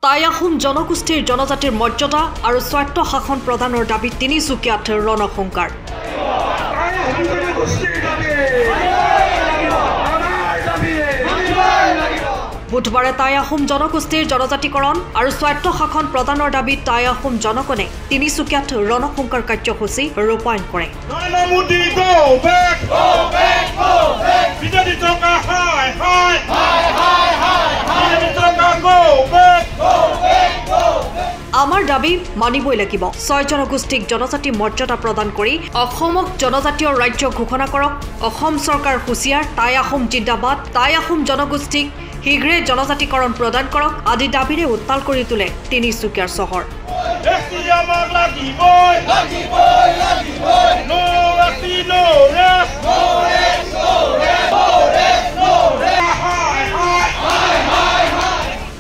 টাই আহোম জনগোষ্ঠীৰ জনজাতিৰ মৰ্যাদা আৰু স্বায়ত্ত শাসন প্ৰদানৰ দাবী তিনিচুকীয়াত ৰণসংকাৰ। বুধবাৰে টাই আহোম জনগোষ্ঠীৰ জনজাতিকৰণ আৰু স্বায়ত্ত শাসন প্ৰদানৰ দাবীত টাই আহোম জনগণে তিনিচুকীয়াত ৰণসংকাৰ কাৰ্যসূচী ৰূপায়ণ কৰে। আমাৰ দাবী মানিবই লাগিব। 6 জনগোষ্ঠীক জনজাতি মৰ্যাদা প্ৰদান কৰি অসমক জনজাতীয় ৰাজ্য ঘোষণা কৰক। অসম চৰকাৰ হুঁচিয়াৰ, টাই আহোম জিন্দাবাদ, টাই আহোম জনগোষ্ঠীক শীঘ্ৰে জনজাতিকৰণ প্ৰদান কৰক আদি দাবীৰে উত্তাল কৰি তোলে তিনিচুকীয়াৰ চহৰ।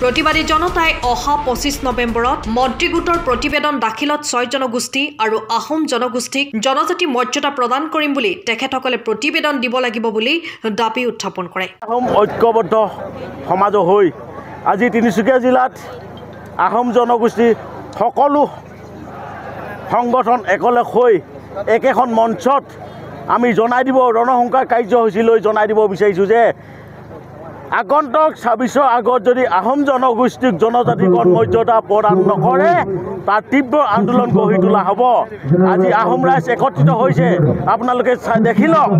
প্ৰতিবাদী জনতাই অহা 25 নৱেম্বৰত মন্ত্ৰীগোটৰ প্ৰতিবেদন দাখিলত 6 জনগোষ্ঠী আৰু আহোম জনগোষ্ঠীক জনজাতি মৰ্যাদা প্ৰদান কৰিম বুলি তেখেতসকলে প্ৰতিবেদন দিব লাগিব বুলি দাবী উত্থাপন কৰে। আহোম ঐক্যবদ্ধ সমাজ হৈ আজি তিনিচুকীয়া জিলাত আহোম জনগোষ্ঠী সকলো সংগঠন একেলগ হৈ একেখন মঞ্চত আমি জনাই দিব ৰণসংকাৰ কাৰ্যসূচী লৈ জনাই দিব বিচাৰিছোঁ যে আগন্তুক 26 আগত যদি আহোম জনগোষ্ঠীক জনজাতিকৰণ মৰ্যাদা প্ৰদান নকৰে তাৰ তীব্ৰ আন্দোলন গঢ়ি তোলা হ'ব। আজি আহোম ৰাইজ একত্ৰিত হৈছে। আপোনালোকে দেখি লওক,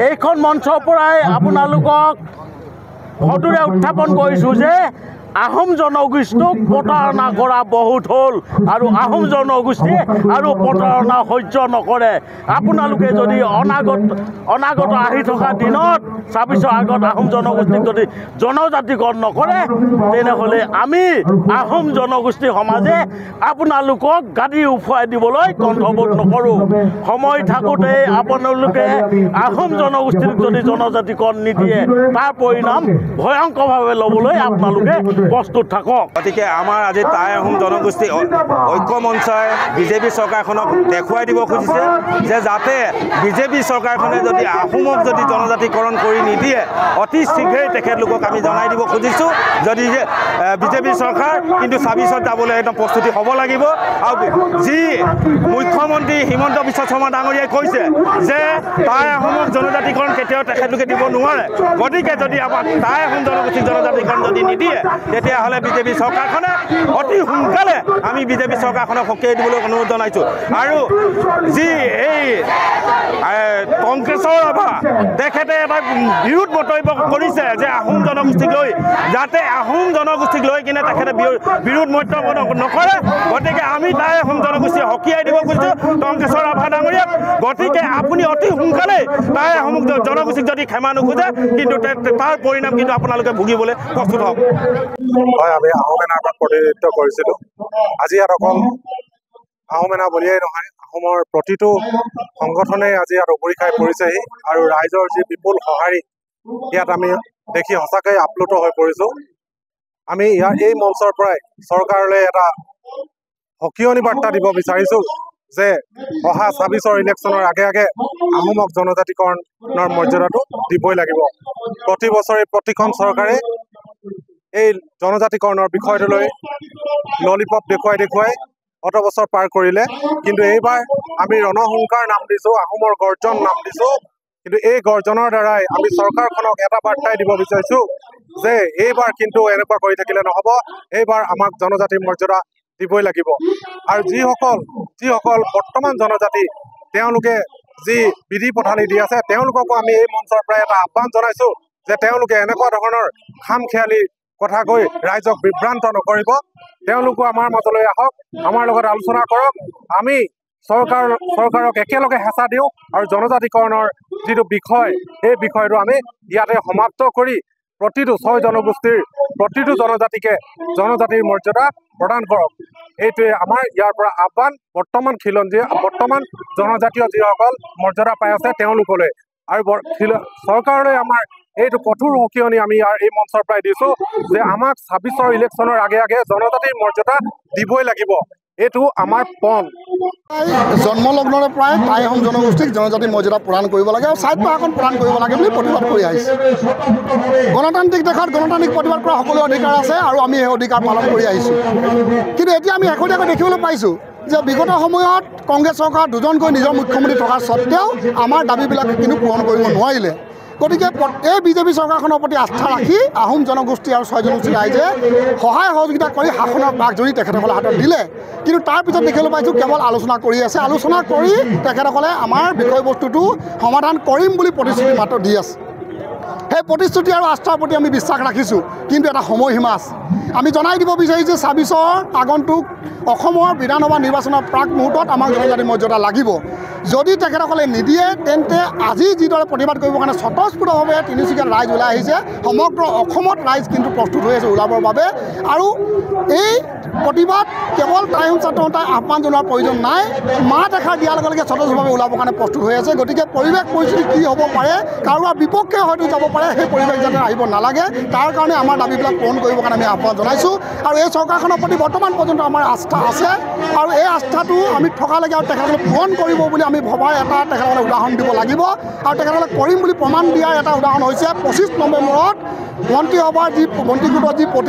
এইখন মঞ্চৰ পৰাই আপোনালোকক সদুৰে উত্থাপন কৰিছোঁ যে আহোম জনগোষ্ঠীক প্ৰতাৰণা কৰা বহুত হ'ল আৰু আহোম জনগোষ্ঠীয়ে আৰু প্ৰতাৰণা সহ্য নকৰে। আপোনালোকে যদি অনাগত আহি থকা দিনত 26 আগত আহোম জনগোষ্ঠীক যদি জনজাতিকৰণ নকৰে তেনেহ'লে আমি আহোম জনগোষ্ঠী সমাজে আপোনালোকক গাদী উফুৱাই দিবলৈ কণ্ঠবোধ নকৰোঁ। সময় থাকোঁতে আপোনালোকে আহোম জনগোষ্ঠীক যদি জনজাতিকৰণ নিদিয়ে তাৰ পৰিণাম ভয়ংকৰভাৱে ল'বলৈ আপোনালোকে প্ৰস্তুত থাকক। গতিকে আমাৰ আজি টাই আহোম জনগোষ্ঠী ঐক্য মঞ্চই বিজেপি চৰকাৰখনক দেখুৱাই দিব খুজিছে যে যাতে বিজেপি চৰকাৰখনে যদি আহোমক যদি জনজাতিকৰণ কৰি নিদিয়ে অতি শীঘ্ৰেই তেখেতলোকক আমি জনাই দিব খুজিছোঁ যদি বিজেপি চৰকাৰ কিন্তু 26ত যাবলৈ একদম প্ৰস্তুতি হ'ব লাগিব। আৰু যি মুখ্যমন্ত্ৰী হিমন্ত বিশ্ব শৰ্মা ডাঙৰীয়াই কৈছে যে টাই আহোমক জনজাতিকৰণ কেতিয়াও তেখেতলোকে দিব নোৱাৰে। গতিকে যদি আমাৰ টাই আহোম জনগোষ্ঠীক জনজাতিকৰণ যদি নিদিয়ে তেতিয়াহ'লে বিজেপি চৰকাৰখনে অতি সোনকালে আমি বিজেপি চৰকাৰখনক সকীয়াই দিবলৈ অনুৰোধ জনাইছোঁ। আৰু যি এই টংকেশ্বৰ ৰাভা তেখেতে এটা বিৰোধ মন্তব্য কৰিছে যে আহোম জনগোষ্ঠীক লৈ যাতে আহোম জনগোষ্ঠীক লৈ কিনে তেখেতে বিৰোধ মন্তব্য নকৰে। গতিকে আমি টাই আহোম জনগোষ্ঠী সকীয়াই দিব খুজিছোঁ টংকেশ্বৰ ৰাভা ডাঙৰীয়াক। গতিকে আপুনি অতি সোনকালে টাই আহোম জনগোষ্ঠীক যদি ক্ষমা নোখোজে কিন্তু তাৰ পৰিণাম কিন্তু আপোনালোকে ভুগিবলৈ প্ৰস্তুত হ'ব। হয়, আমি আহোম এনাৰ পৰা প্ৰতিনিধিত্ব কৰিছিলোঁ। আজি ইয়াত অকল আহোম এনা বুলিয়েই নহয়, আহোমৰ প্ৰতিটো সংগঠনেই আজি ইয়াত উপৰি খাই পৰিছেহি আৰু ৰাইজৰ যি বিপুল সঁহাৰি ইয়াত আমি দেখি সঁচাকৈ আপ্লুত হৈ পৰিছোঁ। আমি ইয়াৰ এই মঞ্চৰ পৰাই চৰকাৰলৈ এটা সকিয়নি বাৰ্তা দিব বিচাৰিছোঁ যে অহা 26ৰ ইলেকশ্যনৰ আগে আগে আহোমক জনজাতিকৰণৰ মৰ্যাদাটো দিবই লাগিব। প্ৰতি বছৰে প্ৰতিখন চৰকাৰে এই জনজাতিকৰণৰ বিষয়টোলৈ ললিপপ দেখুৱাই অত বছৰ পাৰ কৰিলে, কিন্তু এইবাৰ আমি ৰণসংকাৰ নাম দিছোঁ, আহোমৰ গৰ্জন নাম দিছোঁ। কিন্তু এই গৰ্জনৰ দ্বাৰাই আমি চৰকাৰখনক এটা বাৰ্তাই দিব বিচাৰিছোঁ যে এইবাৰ কিন্তু এনেকুৱা কৰি থাকিলে নহ'ব। এইবাৰ আমাক জনজাতিৰ মৰ্যাদা দিবই লাগিব। আৰু যিসকল বৰ্তমান জনজাতি তেওঁলোকে যি বিধি পথালি দি আছে তেওঁলোককো আমি এই মঞ্চৰ পৰাই এটা আহ্বান জনাইছোঁ যে তেওঁলোকে এনেকুৱা ধৰণৰ খামখেয়ালি কথা কৈ ৰাইজক বিভ্ৰান্ত নকৰিব। তেওঁলোকো আমাৰ মাজলৈ আহক, আমাৰ লগত আলোচনা কৰক। আমি চৰকাৰক একেলগে হেঁচা দিওঁ আৰু জনজাতিকৰণৰ যিটো বিষয় এই বিষয়টো আমি ইয়াতে সমাপ্ত কৰি প্ৰতিটো 6 জনগোষ্ঠীৰ প্ৰতিটো জনজাতিকে জনজাতিৰ মৰ্যাদা প্ৰদান কৰক। এইটোৱে আমাৰ ইয়াৰ পৰা আহ্বান বৰ্তমান বৰ্তমান জনজাতীয় যিসকল মৰ্যাদা পাই আছে তেওঁলোকলৈ। আৰু চৰকাৰলৈ আমাৰ এইটো কঠোৰ সকিয়নি আমি ইয়াৰ এই মঞ্চৰ পৰাই দিছোঁ যে আমাক 26ৰ ইলেকশ্যনৰ আগে আগে জনজাতিৰ মৰ্যাদা দিবই লাগিব। এইটো আমাৰ পণ। জন্মলগ্নৰে পৰাই টাই আহোম জনগোষ্ঠীক জনজাতি মৰ্যাদা প্ৰদান কৰিব লাগে আৰু স্বায়ত্ব শাসন প্ৰদান কৰিব লাগে বুলি প্ৰতিবাদ কৰি আহিছে। গণতান্ত্ৰিক দেশত গণতান্ত্ৰিক প্ৰতিবাদ কৰা সকলো অধিকাৰ আছে আৰু আমি সেই অধিকাৰ পালন কৰি আহিছোঁ। কিন্তু এতিয়া আমি শেহতীয়াকৈ দেখিবলৈ পাইছোঁ যে বিগত সময়ত কংগ্ৰেছ চৰকাৰ দুজনকৈ নিজৰ মুখ্যমন্ত্ৰী থকাৰ স্বত্তেও আমাৰ দাবীবিলাক কিন্তু পূৰণ কৰিব নোৱাৰিলে। গতিকে এই বিজেপি চৰকাৰখনৰ প্ৰতি আস্থা ৰাখি আহোম জনগোষ্ঠী আৰু 6 জনগোষ্ঠী ৰাইজে সহায় সহযোগিতা কৰি শাসনৰ বাঘজনী তেখেতসকলে হাতত দিলে। কিন্তু তাৰ পিছত দেখিবলৈ পাইছোঁ কেৱল আলোচনা কৰি আছে। আলোচনা কৰি তেখেতসকলে আমাৰ বিষয়বস্তুটো সমাধান কৰিম বুলি প্ৰতিশ্ৰুতি মাত্ৰ দি আছে। সেই প্ৰতিশ্ৰুতি আৰু আস্থাৰ প্ৰতি আমি বিশ্বাস ৰাখিছোঁ, কিন্তু এটা সময়সীমা আছে। আমি জনাই দিব বিচাৰিছোঁ 26ৰ আগন্তুক অসমৰ বিধানসভা নিৰ্বাচনৰ প্ৰাক মুহূৰ্তত আমাক জনজাতি মৰ্যাদা লাগিব। যদি তেখেতসকলে নিদিয়ে তেন্তে আজি যিদৰে প্ৰতিবাদ কৰিবৰ কাৰণে স্বতঃস্ফূৰ্তভাৱে তিনিচুকীয়াত ৰাইজ ওলাই আহিছে, সমগ্ৰ অসমত ৰাইজ কিন্তু প্ৰস্তুত হৈ আছে ওলাবৰ বাবে। আৰু এই প্ৰতিবাদ কেৱল টাই আহোম ছাত্ৰ সন্থাই আহ্বান জনোৱাৰ প্ৰয়োজন নাই, মাত এষাৰ দিয়াৰ লগে লগে স্বতঃস্ফূৰ্তভাৱে ওলাবৰ কাৰণে প্ৰস্তুত হৈ আছে। গতিকে পৰিৱেশ পৰিস্থিতি কি হ'ব পাৰে, কাৰোবাৰ বিপক্ষে হয়তো যাব পাৰে, সেই পৰিৱেশ যাতে আহিব নালাগে তাৰ কাৰণে আমাৰ দাবীবিলাক পূৰণ কৰিবৰ কাৰণে আমি আহ্বান জনাইছোঁ। আৰু এই চৰকাৰখনৰ প্ৰতি বৰ্তমান পৰ্যন্ত আমাৰ আস্থা আছে আৰু এই আস্থাটো আমি থকালৈকে আৰু তেখেতসকলে পূৰণ কৰিব বুলি আমি ভবাৰ এটা তেখেতসকলে উদাহৰণ দিব লাগিব। আৰু তেখেতসকলে কৰিম বুলি প্ৰমাণ দিয়াৰ এটা উদাহৰণ হৈছে 25 নৱেম্বৰত মন্ত্ৰীসভাৰ মন্ত্ৰী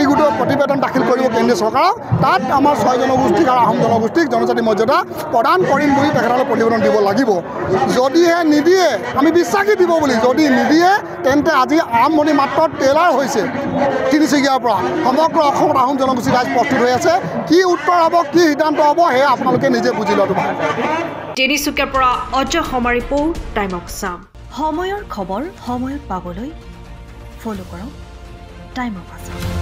গোটৰ প্ৰতিবেদন দাখিল কৰিব কেন্দ্ৰীয় চৰকাৰক। তাত আমাৰ 6 জনগোষ্ঠীক আৰু আহোম জনগোষ্ঠীক জনজাতি মৰ্যাদা প্ৰদান কৰিম বুলি তেখেতসকলে প্ৰতিবেদন দিব লাগিব। যদিহে নিদিয়ে, আমি বিশ্বাসী দিব বুলি, যদি নিদিয়ে তেন্তে আজি আৰম্ভণি মাত্ৰ ট্ৰেইলাৰ হৈছে। তিনিচুকীয়াৰ পৰা সমগ্ৰ অসমত আহোম জনগোষ্ঠী ৰাইজ প্ৰস্তুত হৈ আছে। কি উত্তৰ হ'ব, কি সিদ্ধান্ত হ'ব, সেয়া আপোনালোকে নিজে বুজি লোৱাটো ভাল। তিনিচুকীয়াৰ পৰা Ajay Samari report, time of Assam. সময়ৰ খবৰ সময়ত পাবলৈ ফ'ল' কৰক টাইম অফ আছাম।